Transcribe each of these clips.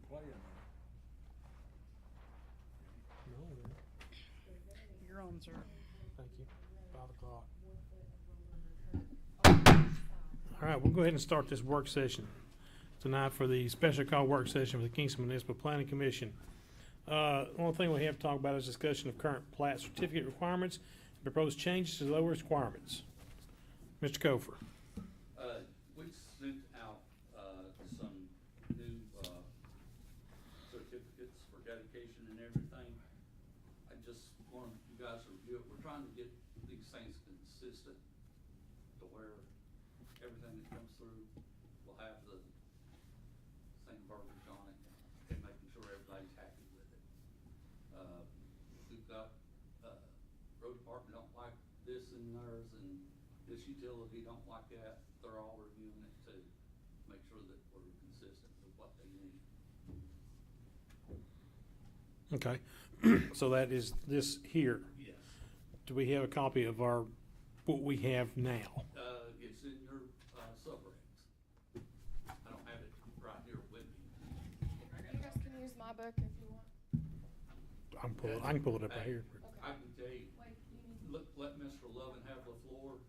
playing No, man. You're on, sir. Thank you. 5 o'clock. All right, we'll go ahead and start this work session tonight for the special call work session for the Kingston Municipal Planning Commission. Only thing we have to talk about is discussion of current plat certificate requirements and proposed changes to those requirements. Mr. Kofer. We sent out, some new, certificates for dedication and everything. I just want you guys to review it. We're trying to get these things consistent to where everything that comes through will have the same verbiage on it and making sure everybody's happy with it. We've got, road department don't like this in theirs, and this utility don't like that. They're all reviewing it to make sure that we're consistent with what they need. Okay, so that is this here. Yes. Do we have a copy of what we have now? It's in your, subregs. I don't have it right here with me. You guys can use my book if you want. I can pull it up right here. I can tell you, Wait, you need let Mr. Lovin have the floor,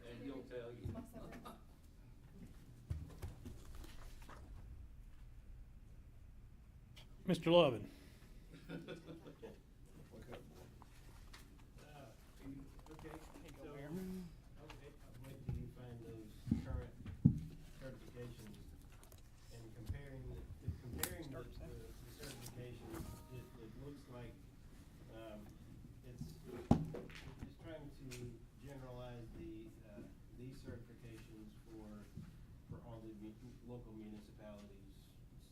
and he'll tell you. my subreg. Mr. Lovin. Okay, wait till you find those current certifications and comparing the certifications, it looks like, it's trying to generalize these certifications for all the local municipalities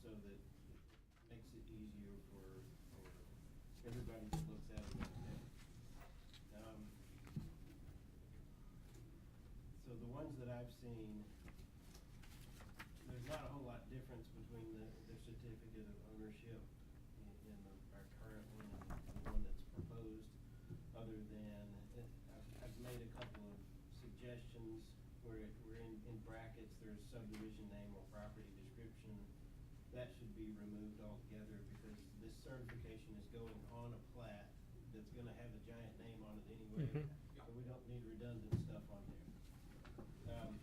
so that it makes it easier for everybody that looks at it. So the ones that I've seen, there's not a whole lot difference between the certificate of ownership in our current one and the one that's proposed, other than, I've made a couple of suggestions where in brackets, there's subdivision name or property description. That should be removed altogether because this certification is going on a plat that's gonna have a giant name on it anyway. Mhm. So we don't need redundant stuff on there. And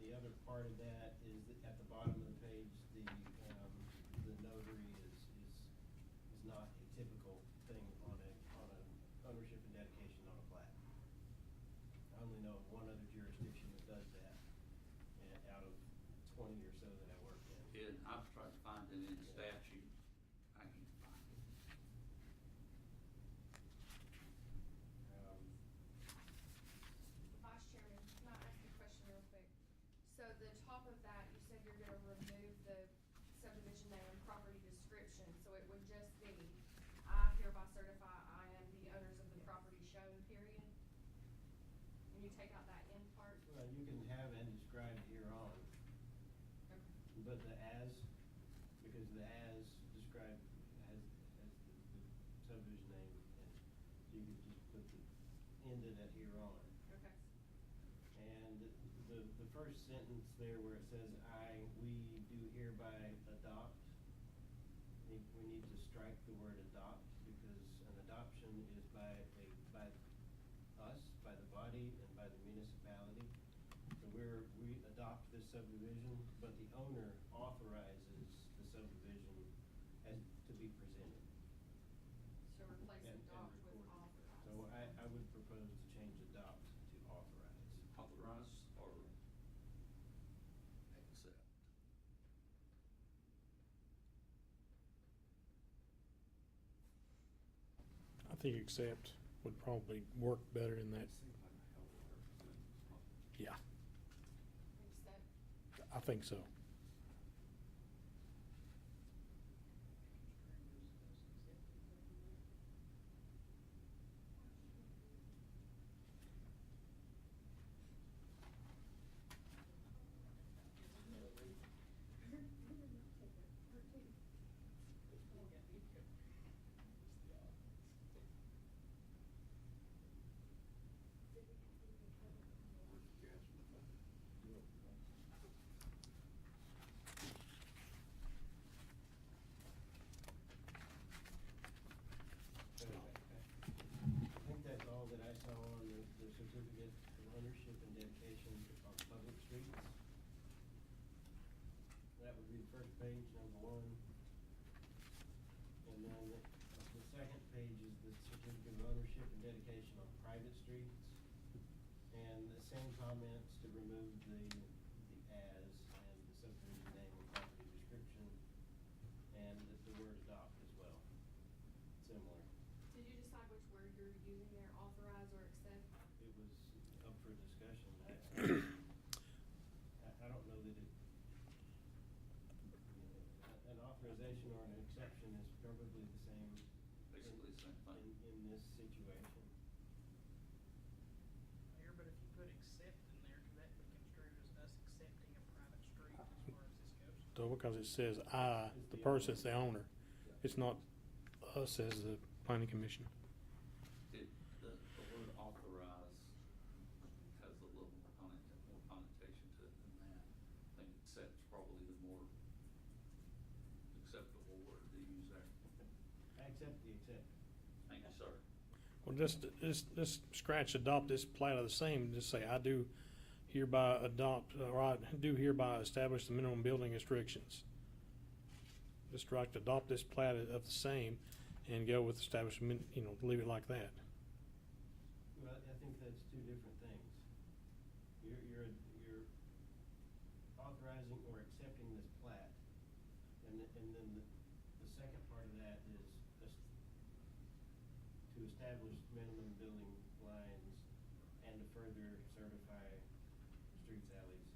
the other part of that is that at the bottom of the page, the notary is not a typical thing on a ownership and dedication on a plat. I only know of one other jurisdiction that does that, out of 20 or so that I worked in. And I've tried to find it in statute. I can't find it. Vice Chairman, can I ask a question real quick? So the top of that, you said you're gonna remove the subdivision name and property description, so it would just be, I hereby certify I am the owners of the property shown, period? And you take out that end part? Well, you can have and describe here on, Okay. but because the as described has the subdivision name, and you could just put ended at here on. Okay. And the first sentence there where it says we do hereby adopt, we need to strike the word adopt because an adoption is by us, by the body, and by the municipality. So we adopt this subdivision, but the owner authorizes the subdivision as to be presented. So replace and adopt with recorded. authorize. So I would propose to change adopt to authorize. Authorize or accept. I think accept would probably work better in that. Yeah, Accept. I think so. page, number one. And then the second page is the certificate of ownership and dedication on private streets. And the same comments to remove the as and the subdivision name and property description, and the word adopt as well, similar. Did you decide which word you're using there, authorize or accept? It was up for discussion. I don't know that it, an authorization or an exception is probably the same. Basically the same thing. In this situation. Here, but if you put accept in there, could that be construed as us accepting a private street as far as this goes? So because it says I, the person's the owner, it's not us as the planning commission. The word authorize has a little more connotation to it than that. I think accept's probably the more acceptable word to use there. I accept the accept. Thank you, sir. Well, just scratch adopt this plat of the same, just say I do hereby adopt, or I do hereby establish the minimum building restrictions. Just strike adopt this plat of the same and go with establishment, leave it like that. Well, I think that's two different things. You're authorizing or accepting this plat, and then the second part of that is to establish minimum building lines and to further certify streets, alleys.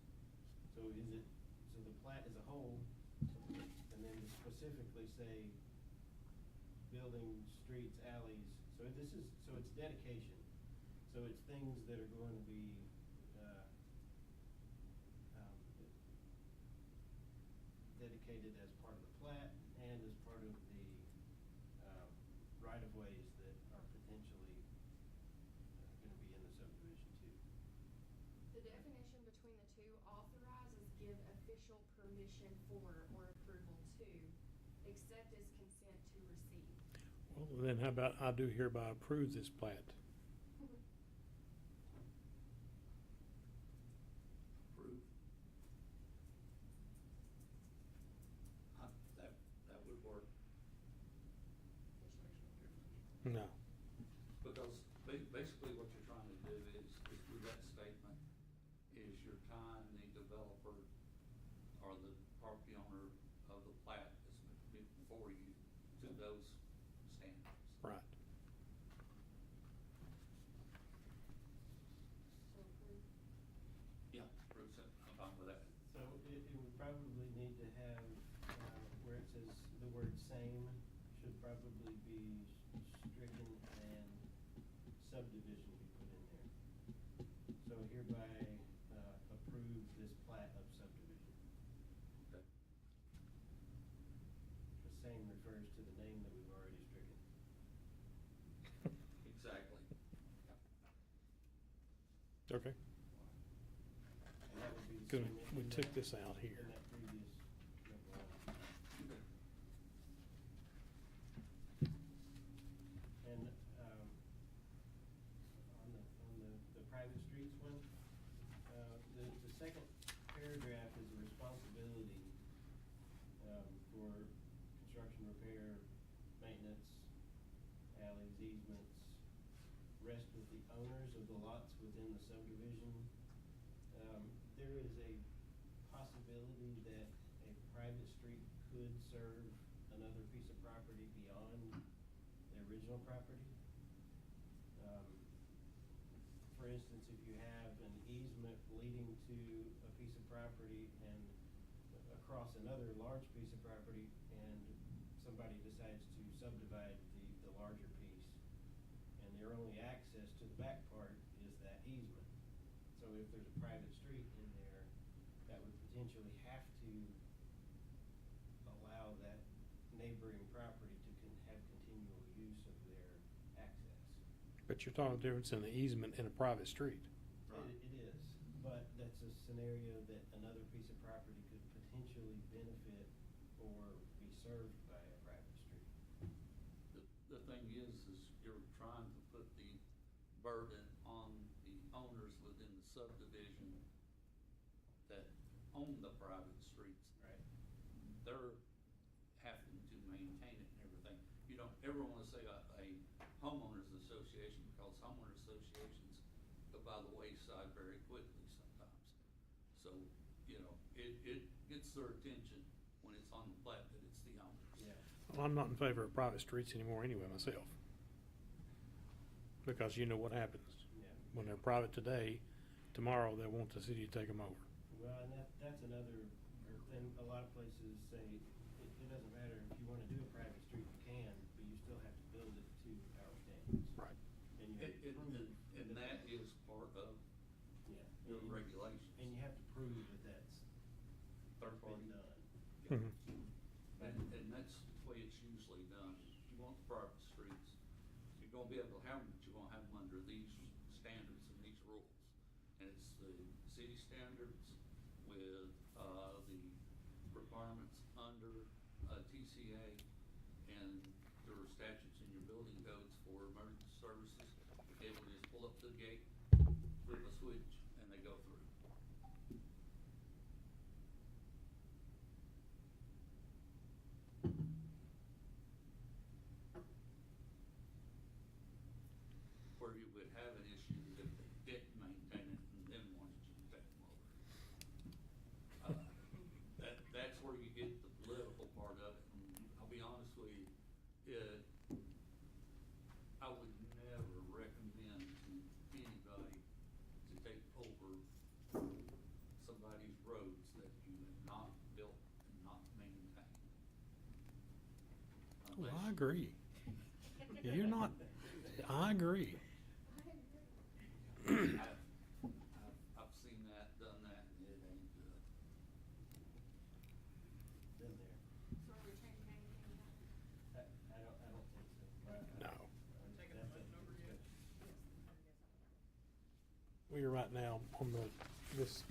So the plat as a whole, and then to specifically say building, streets, alleys, so it's dedication. So it's things that are going to be, dedicated as part of the plat and as part of the, right-of-ways that are potentially, gonna be in the subdivision too. The definition between the two, authorize is give official permission for or approval to, accept is consent to receive. Well, then how about I do hereby approve this plat? Approve. That would work. No. Because basically what you're trying to do is through that statement, is you're tying the developer or the property owner of the plat that's before you to those standards. Right. So approve. Yeah, approve it. I'm fine with that. So it would probably need to have, where it says the word same should probably be stricken and subdivision be put in there. So hereby, approve this plat of subdivision. Okay. The same refers to the name that we've already stricken. Exactly. Okay. And that would be the Good. same We in took that- this out here. In that previous number one. Okay. And, on the private streets one, the second paragraph is a responsibility, for construction, repair, maintenance, alleys, easements, rest with the owners of the lots within the subdivision. There is a possibility that a private street could serve another piece of property beyond the original property. For instance, if you have an easement leading to a piece of property and across another large piece of property, and somebody decides to subdivide the larger piece, and their only access to the back part is that easement. So if there's a private street in there, that would potentially have to allow that neighboring property to have continual use of their access. But you're talking the difference in the easement and a private street. It is, but that's a scenario that another piece of property could potentially benefit or be served by a private street. The thing is you're trying to put the burden on the owners within the subdivision that own the private streets. Right. They're ever wanna say a homeowners association, because homeowner associations go by the wayside very quickly sometimes. So, you know, it gets their attention when it's on the plat that it's the owners. Yeah. Well, I'm not in favor of private streets anymore anyway myself. Because you know what happens. Yeah. When they're private today, tomorrow they'll want the city to take them over. Well, and that's another thing, a lot of places say, it doesn't matter, if you wanna do a private street, you can, but you still have to build it to our standards. Right. And you have to prove. And that is part of Yeah. the regulations. And you have to prove that that's Third been party. done. Mhm. And that's the way it's usually done. You want the private streets, you're gonna be able to have them, but you're gonna have them under these standards and these rules. And it's the city standards with, the requirements under, TCA, and there are statutes in your building codes for emergency services. Be able to just pull up to the gate, flip a switch, and they go through. Where you would have an issue is if they didn't maintain it and then wanted you to take them over. That's where you get the political part of it, and I'll be honest with you, I would never recommend to anybody to take over somebody's roads that you have not built and not maintained. Oh, I agree. Yeah, you're not, I agree. I've seen that, done that, and it ain't good. Been there. So are we changing anything now? I don't think so. No. Taking the motion over yet? We are right now on this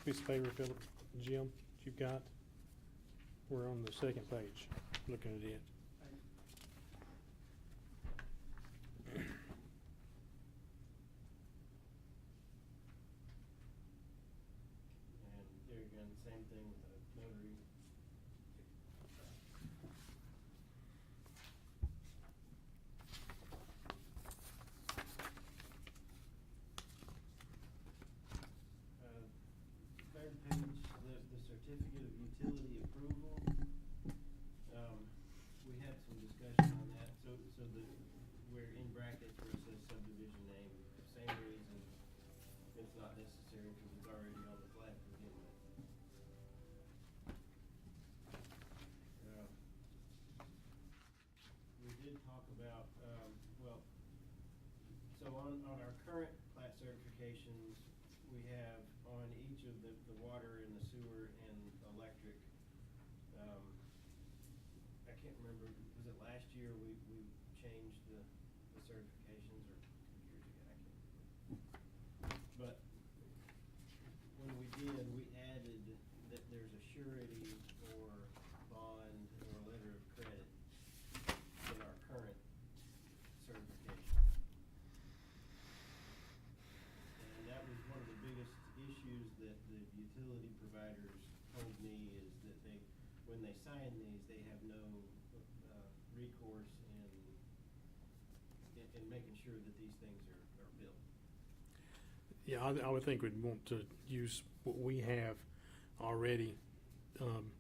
piece of paper, Philip, Jim, that you've got. We're on the second page, looking at it. And there again, same thing with a notary. Third page, the certificate of utility approval. We had some discussion on that, so we're in brackets where it says subdivision name, same reason, it's not necessary because it's already on the plat to begin with. We did talk about, well, so on our current plat certifications, we have on each of the water and the sewer and electric, I can't remember, was it last year we changed the certifications or 2 years ago? I can't remember. But when we did, we added that there's a surety or bond or a letter of credit in our current certification. And that was one of the biggest issues that the utility providers told me is that when they sign these, they have no recourse in making sure that these things are built. Yeah, I would think we'd want to use what we have already. And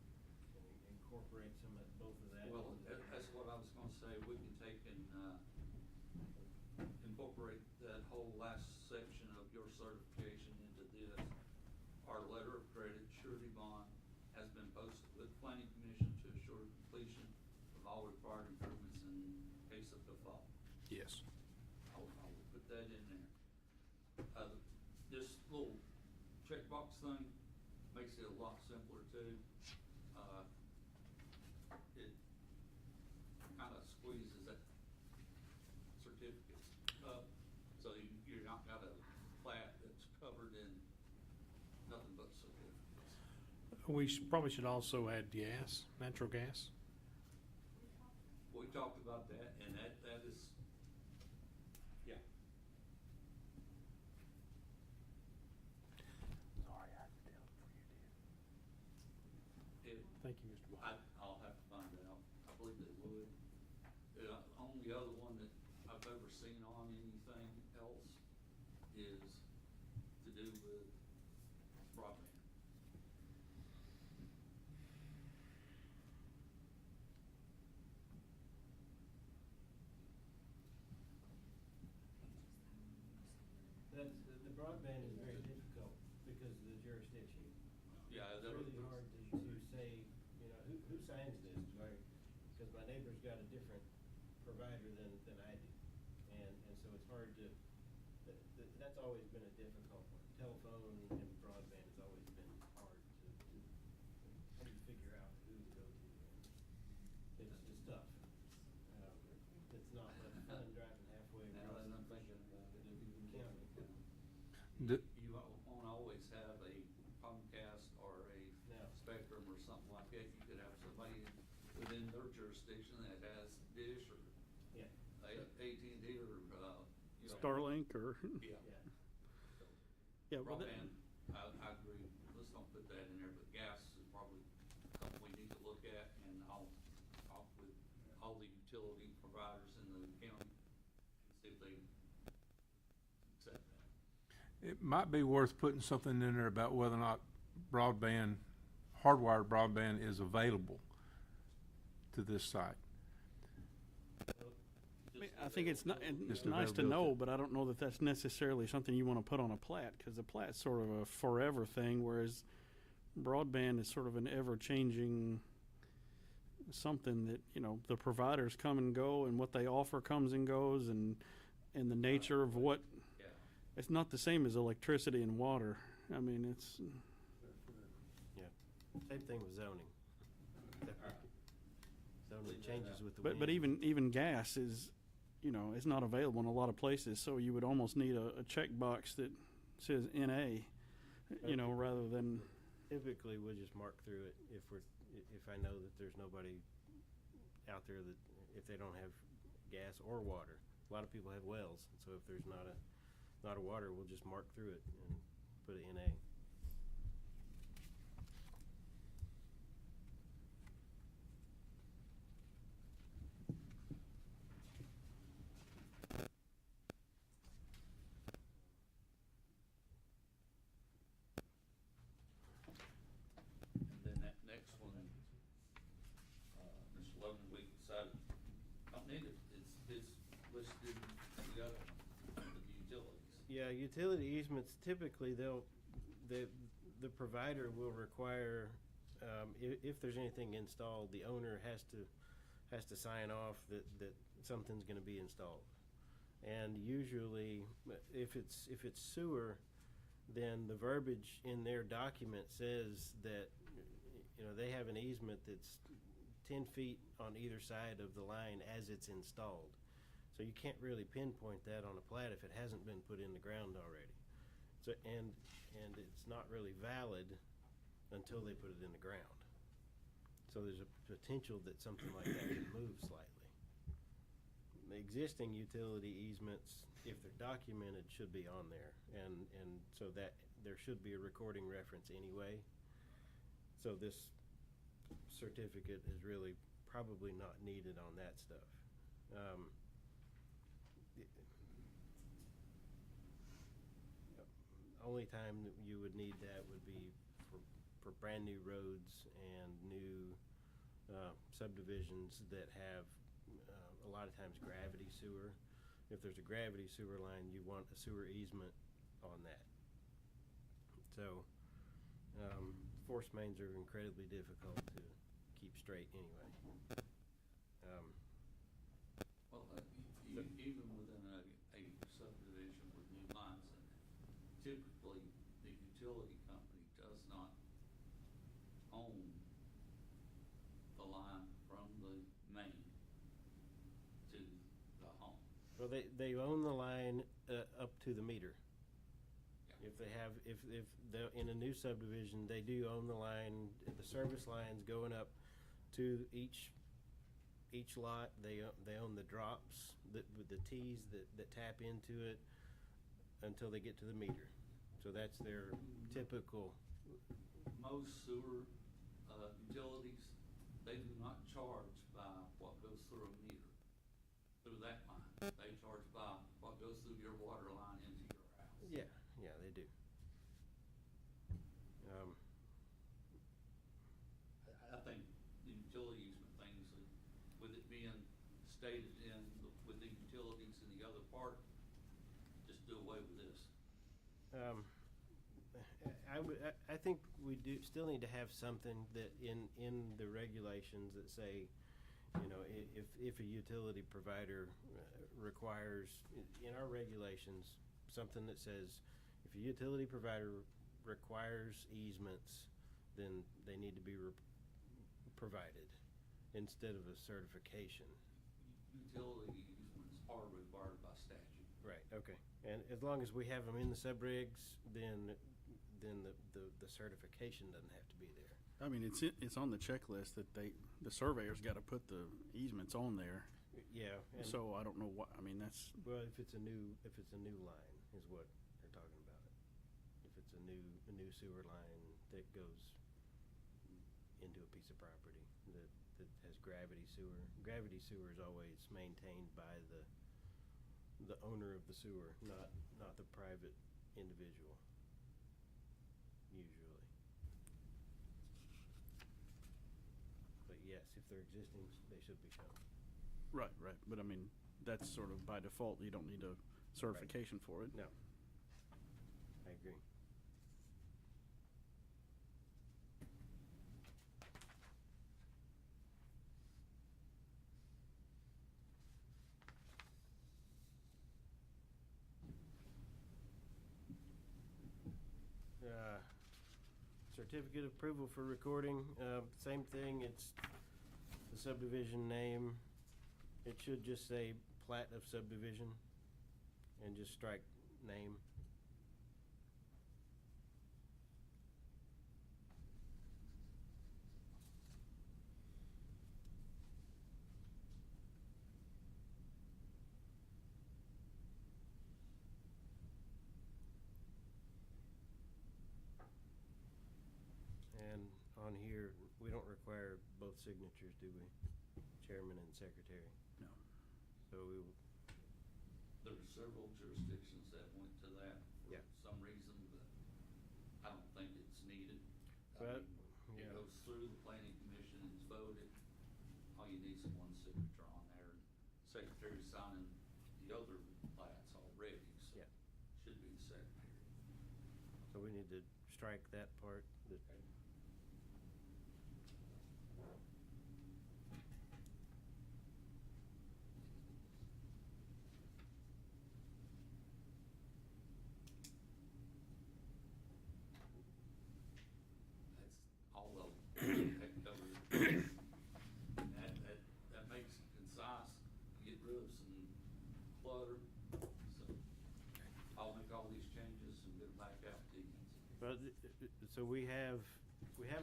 incorporate some of both of that. Well, into the- that's what I was gonna say, we can take and, incorporate that whole last section of your certification into this. Our letter of credit, surety bond, has been posted with planning commission to assure completion of all required improvements in case of default. Yes. I will put that in there. This little checkbox thing makes it a lot simpler too. It kinda squeezes that certificates up, so you're not got a plat that's covered in nothing but certificates. We probably should also add gas, natural gas. We talked about that, and that is, yeah. Sorry, I had to tell before you did. It, Thank you, Mr. Ball. I'll have to find out. I believe they would. only other one that I've ever seen on anything else is to do with broadband. That's, the broadband is very difficult because of the jurisdiction. Yeah, It's that was. really hard to say, you know, who signs this, right? Because my neighbor's got a different provider than I do. And so it's hard to, that's always been a difficult one. Telephone and broadband has always been hard to figure out who to go to. It's tough. It's not much fun driving halfway Now across that the I'm thinking about it, county. you won't always have a Comcast or a No. Spectrum or something like that. You could have somebody within their jurisdiction that has Dish or Yeah. AT&T or, you know. Starlink or, Yeah. Yeah. yeah, well, that- Broadband, I agree, let's don't put that in there, but gas is probably something we need to look at, and I'll talk with all the utility providers in the county and see if they accept that. It might be worth putting something in there about whether or not broadband, hardwired broadband is available to this site. I mean, I think it's not, it's Just nice to availability. know, but I don't know that that's necessarily something you want to put on a plat, because the plat's sort of a forever thing, whereas broadband is sort of an ever-changing something that, you know, the providers come and go, and what they offer comes and goes, and the nature of what, Yeah. it's not the same as electricity and water. I mean, it's, Yeah. Same thing with zoning. Zoning changes with the but wind. even gas is, you know, it's not available in a lot of places, so you would almost need a checkbox that says NA, you know, rather than, Typically, we'll just mark through it if I know that there's nobody out there that, if they don't have gas or water. A lot of people have wells, so if there's not a water, we'll just mark through it and put it NA. And then that next one, Mr. Logan, we decided, don't need it, it's listed, we got it, the utilities. Yeah, utility easements, typically the provider will require, if there's anything installed, the owner has to sign off that something's gonna be installed. And usually, if it's sewer, then the verbiage in their document says that, you know, they have an easement that's 10 feet on either side of the line as it's installed. So you can't really pinpoint that on a plat if it hasn't been put in the ground already. So, and it's not really valid until they put it in the ground. So there's a potential that something like that can move slightly. The existing utility easements, if they're documented, should be on there. And so that there should be a recording reference anyway. So this certificate is really probably not needed on that stuff. Only time that you would need that would be for brand new roads and new subdivisions that have a lot of times gravity sewer. If there's a gravity sewer line, you want a sewer easement on that. So force mains are incredibly difficult to keep straight anyway. Well, even within a subdivision with new lines in it, typically the utility company does not own the line from the main to the home. Well, they own the line up to the meter. Yeah. If they have, if they're in a new subdivision, they do own the line, the service lines going up to each lot. They own the drops, with the T's that tap into it until they get to the meter. So that's their typical. Most sewer utilities, they do not charge by what goes through a meter, through they charge by what goes through your water line into your house. Yeah, yeah, they do. I think the utility easement things, with it being stated with the utilities in the other part, just do away with this. I think we do still need to have something that in the regulations that say, you know, if a utility provider requires, in our regulations, something that says, if a utility provider requires easements, then they need to be provided instead of a certification. Utility easements are required by statute. Right, okay. And as long as we have them in the subregs, then the certification doesn't have to be there. I mean, it's on the checklist that the surveyor's got to put the easements on there. Yeah. And So I don't know what, I mean, that's, well, if it's a new line is what they're talking about. If it's a new sewer line that goes into a piece of property that has gravity sewer. Gravity sewer is always maintained by the owner of the sewer, not the private individual, usually. But yes, if they're existing, they should be shown. right. But I mean, that's sort of by default, you don't need a certification for it. No, I agree. Certificate of approval for recording, same thing, it's the subdivision name. It should just say plat of subdivision and just strike name. And on here, we don't require both signatures, do we? Chairman and secretary. No. So we, There's several jurisdictions that went to that Yeah. for some reason, but I don't think it's needed. But, It yeah. goes through the planning commission and it's voted. All you need is one signature on there. Secretary signing the other plats already, so Yeah. should be the secretary. So we need to strike that part. That That's all of them. That covers it. And that makes it concise, get rid of some clutter. So I'll make all these changes and get them back out to you. But, so we have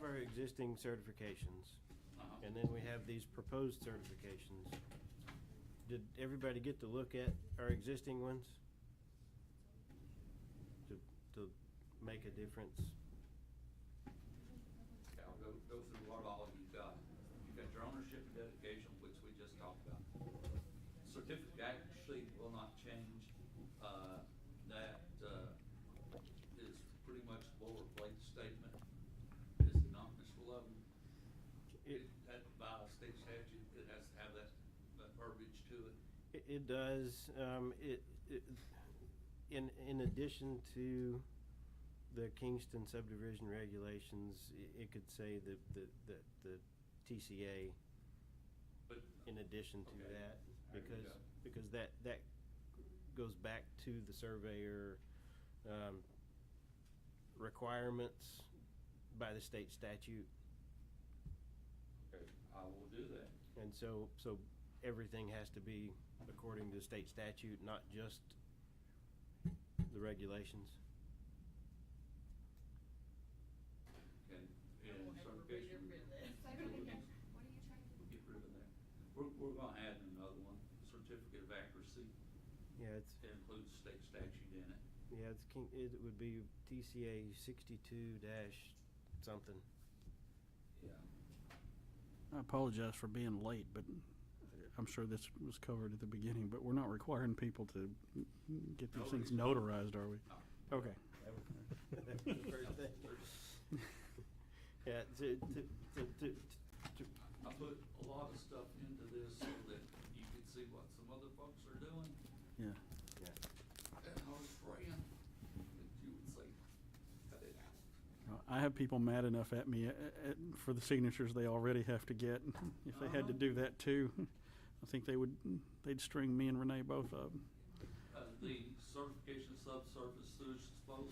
our existing certifications, Uh-huh. and then we have these proposed certifications. Did everybody get to look at our existing ones? To make a difference? Okay, I'll go through what all you've got. You've got your ownership and dedication, which we just talked about. Certificate actually will not change. That is pretty much boilerplate statement. Is it not, Mr. Lovin? That by state statute, it has to have that verbiage to it. It does, in addition to the Kingston subdivision regulations, it could say that the TCA But in addition to Okay. that, There you because go. that goes back to the surveyor, requirements by the state statute. okay, I will do that. And so everything has to be according to state statute, not just the regulations. Okay, I and won't ever certification. read this. Say it again. What are you trying to do? Get rid of that. We're gonna add another one, certificate of accuracy. Yeah, It includes state statute in it. it would be TCA 62 dash something. Yeah. I apologize for being late, but I'm sure this was covered at the beginning, but we're not requiring people to get these things Nobody's- notarized, are we? No. Okay. That was the first thing. Yeah, I put a lot of stuff into this so that you could see what some other folks are doing, Yeah. and I was praying that you would say, cut it out. I have people mad enough at me for the signatures they already have to get. If they had to do that too, I think they'd string me and Renee both up. The certification of subsurface sewage disposal,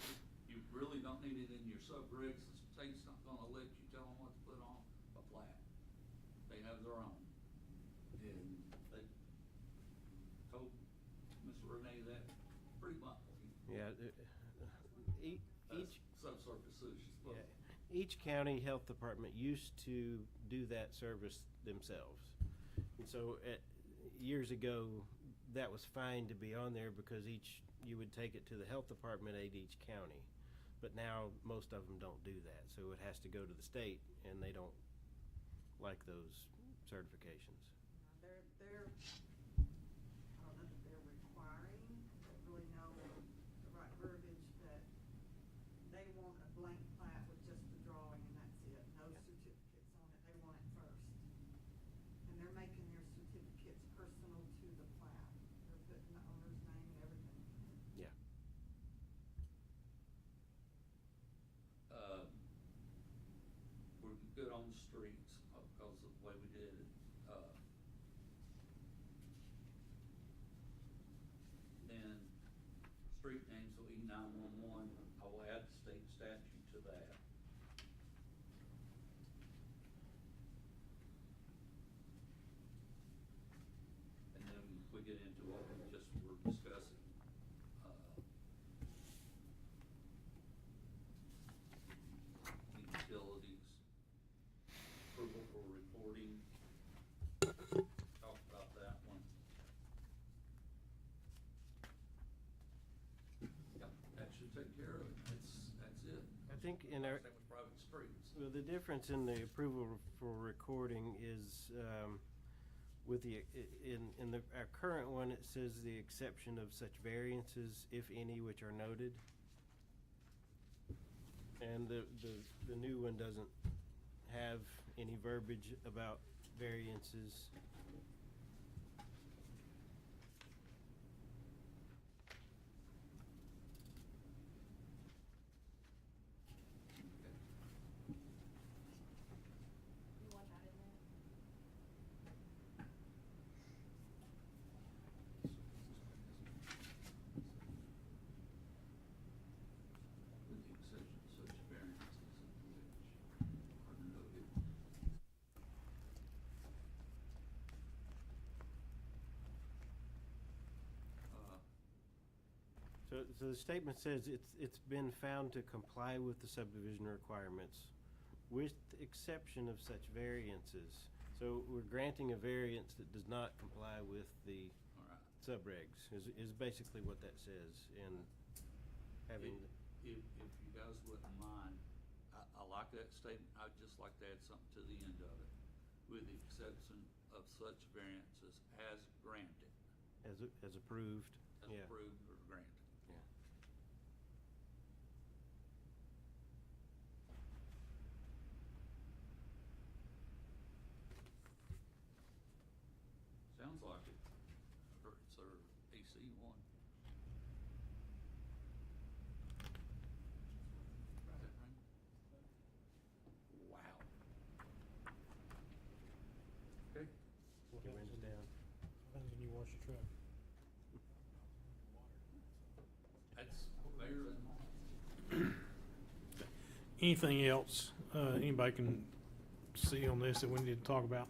you really don't need it in your subregs. The state's not gonna let you tell them what to put on a plat. They have their own. And they told Mr. Renee that pretty bluntly. yeah, each, Subsurface sewage disposal. yeah, each county health department used to do that service themselves. And so years ago, that was fine to be on there because you would take it to the health department at each county. But now, most of them don't do that, so it has to go to the state, and they don't like those certifications. They're, I don't know that they're requiring, I don't really know the right verbiage, but they want a blank plat with just the drawing and that's it, no certificates on it, they want it first. And they're making their certificates personal to the plat, they're putting the owner's name and everything. Yeah. We're good on the streets because of the way we did it. Then street names will be 911. I will add the state statute to that. And then we get into what we just were discussing. Utilities, approval for reporting. Talk about that one. Yep, that should take care of it. That's it. I think in our, Same with private streets. well, the difference in the approval for recording is, with our current one, it says the exception of such variances, if any, which are noted. And the new one doesn't have any verbiage about variances. You want that in there? With the exception of such variances which are noted. So the statement says it's been found to comply with the subdivision requirements, with the exception of such variances. So we're granting a variance that does not comply with the All right. subregs, is basically what that says, and having, If you guys wouldn't mind, I like that statement. I'd just like to add something to the end of it. With the exception of such variances as granted, as approved, as yeah. approved or granted. Yeah. Sounds like it. Or it's our AC one. Is that right? Wow. Okay. Your wind's down. When you wash your truck. That's better than. Anything else, anybody can see on this that we need to talk about?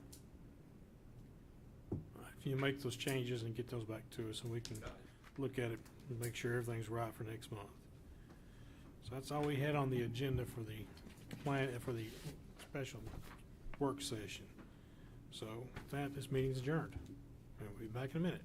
If you make those changes and get those back to us, and we can Got it. look at it and make sure everything's right for next month. So that's all we had on the agenda for the for the special work session. So with that, this meeting's adjourned. And we'll be back in a minute.